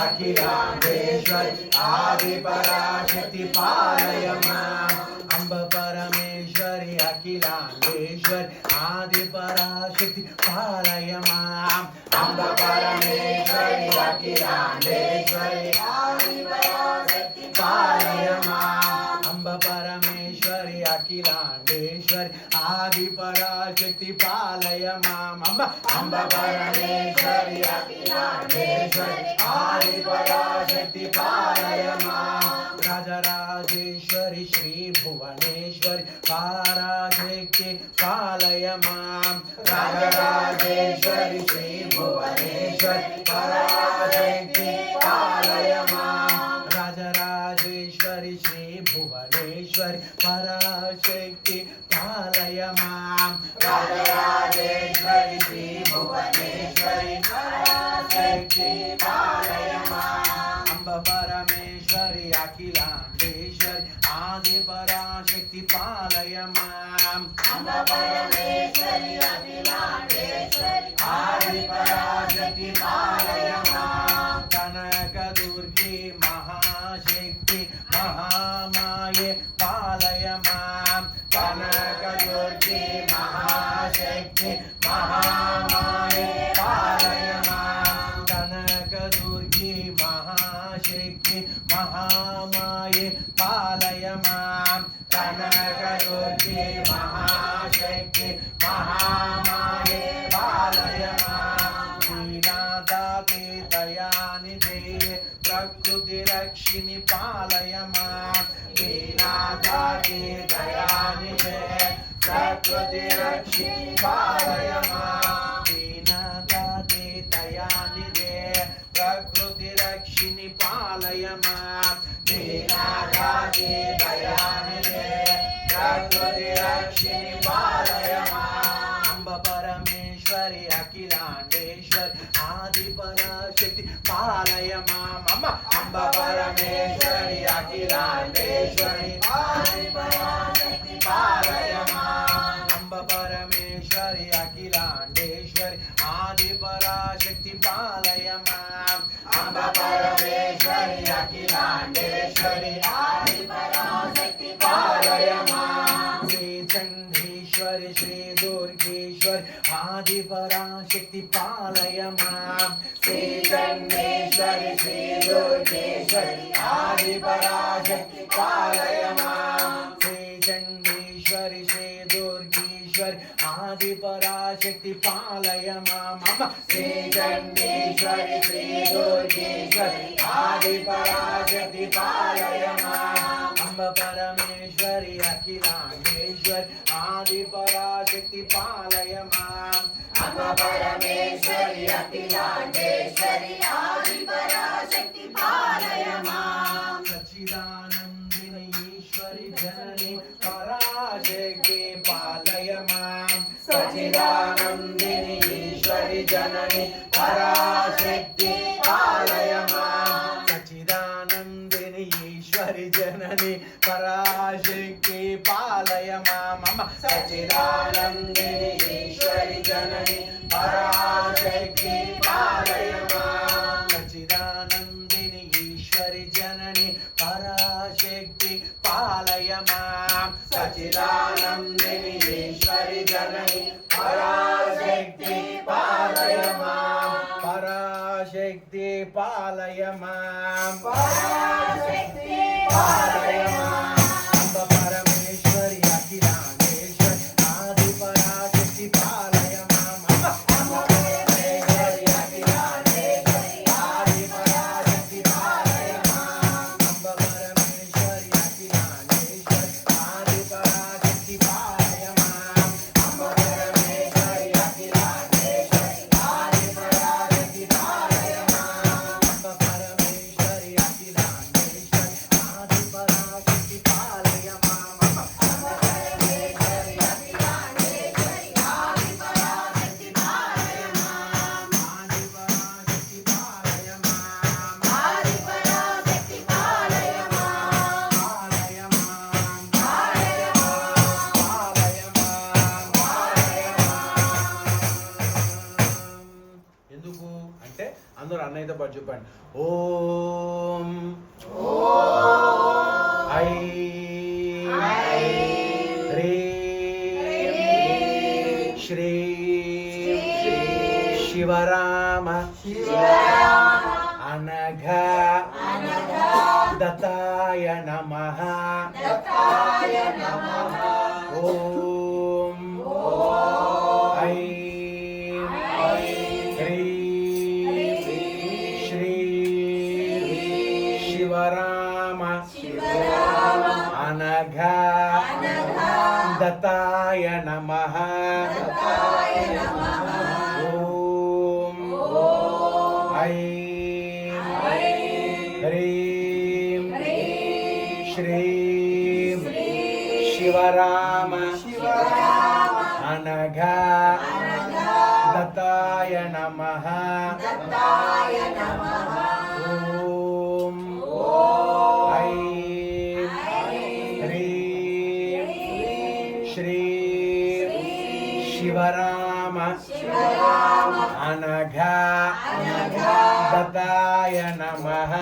अखिलांडेश्वरी आदि पराशक्ति पालय मां अम्ब परमेश्वरी अखिलांडेश्वरी आदि पराशक्ति पालय मां अम्ब परमेश्वरी अखिलांडेश्वरी आदि पराशक्ति पालय मां अम्ब परमेश्वरी अखिलांडेश्वरी आदि पराशक्ति पालय मां अम्ब परमेश्वरी अखिलांडेश्वरी आदि पराशक्ति पालय मां राजराजेश्वरी श्री भुवनेश्वरी पराशक्ति पालय मां राजराजेश्वरी श्री भुवनेश्वरी पराशक्ति पालय मां राजराजेश्वरी श्री भुवनेश्वरी पराशक्ति पालय मां राजराजेश्वरी श्री भुवनेश्वरी पराशक्ति पालय मां अम्ब परमेश्वरी अखिलांडेश्वरी आदि पराशक्ति पालय मां अम्ब परमेश्वरी अखिलांडेश्वरी आदि पराशक्ति पालय मां कनक दुर्गे महाशक्ति महामाये पालय मां कनक दुर्गे महाशक्ति महामाये पालय मां कनक दुर्गे महाशक्ति महामाये पालय मां कनक दुर्गे महाशक्ति महामाये पालय मां दीनादाते दयानिधे प्रकृति रक्षिणि पालय मां दीनादाते दयानिधे प्रकृति रक्षिणि पालय मां दीनादाते दयानिधे प्रकृति रक्षिणि पालय मां दीनादाते दयानिधे प्रकृति रक्षिणि पालय मां अम्ब परमेश्वरी अखिलांडेश्वरी आदि पराशक्ति पालय मां अम्ब परमेश्वरी अखिलांडेश्वरी आदि पराशक्ति पालय मां अम्ब परमेश्वरी अखिलांडेश्वरी आदि पराशक्ति पालय मां अम्ब परमेश्वरी अखिलांडेश्वरी आदि पराशक्ति पालय मां श्री चंडीश्वरी श्री दुर्गेश्वरी आदि पराशक्ति पालय मां श्री चंडीश्वरी श्री दुर्गेश्वरी आदि पराशक्ति पालय मां श्री चंडीश्वरी श्री दुर्गेश्वरी आदि पराशक्ति पालय मां श्री चंडीश्वरी श्री दुर्गेश्वरी आदि पराशक्ति पालय मां अम्ब परमेश्वरी अखिलांडेश्वरी आदि पराशक्ति पालय मां अम्ब परमेश्वरी अखिलांडेश्वरी आदि पराशक्ति पालय मां सच्चिदानंदिनी ईश्वरी जननी पराशक्ति पालय मां सच्चिदानंदिनी ईश्वरी जननी पराशक्ति पालय मां सच्चिदानंदिनी ईश्वरी जननी पराशक्ति पालय मां सच्चिदानंदिनी ईश्वरी जननी पराशक्ति पालय मां सच्चिदानंदिनी ईश्वरी जननी पराशक्ति पालय मां सच्चिदानंदिनी ईश्वरी जननी पराशक्ति पालय मां पराशक्ति पालय मां पराशक्ति पालय मां अम्ब परमेश्वरी अखिलांडेश्वरी आदि पराशक्ति पालय मां अम्ब परमेश्वरी अखिलांडेश्वरी आदि पराशक्ति पालय मां अम्ब परमेश्वरी अखिलांडेश्वरी आदि पराशक्ति पालय मां अम्ब परमेश्वरी अखिलांडेश्वरी आदि पराशक्ति पालय मां अम्ब परमेश्वरी अखिलांडेश्वरी आदि पराशक्ति మీతో పాటు చెప్పండి. ఓం ఐం హ్రీం శ్రీం శివరామ అనఘ దత్తాయ నమః. ఓం ఐం హ్రీం శ్రీం శివరామ అనఘ దత్తాయ నమః. ఓం ఐం హ్రీం శ్రీం శివరామ అనఘ దత్తాయ నమః. ఓం ఐం హ్రీం శ్రీం శివరామ అనఘ దత్తాయ నమః.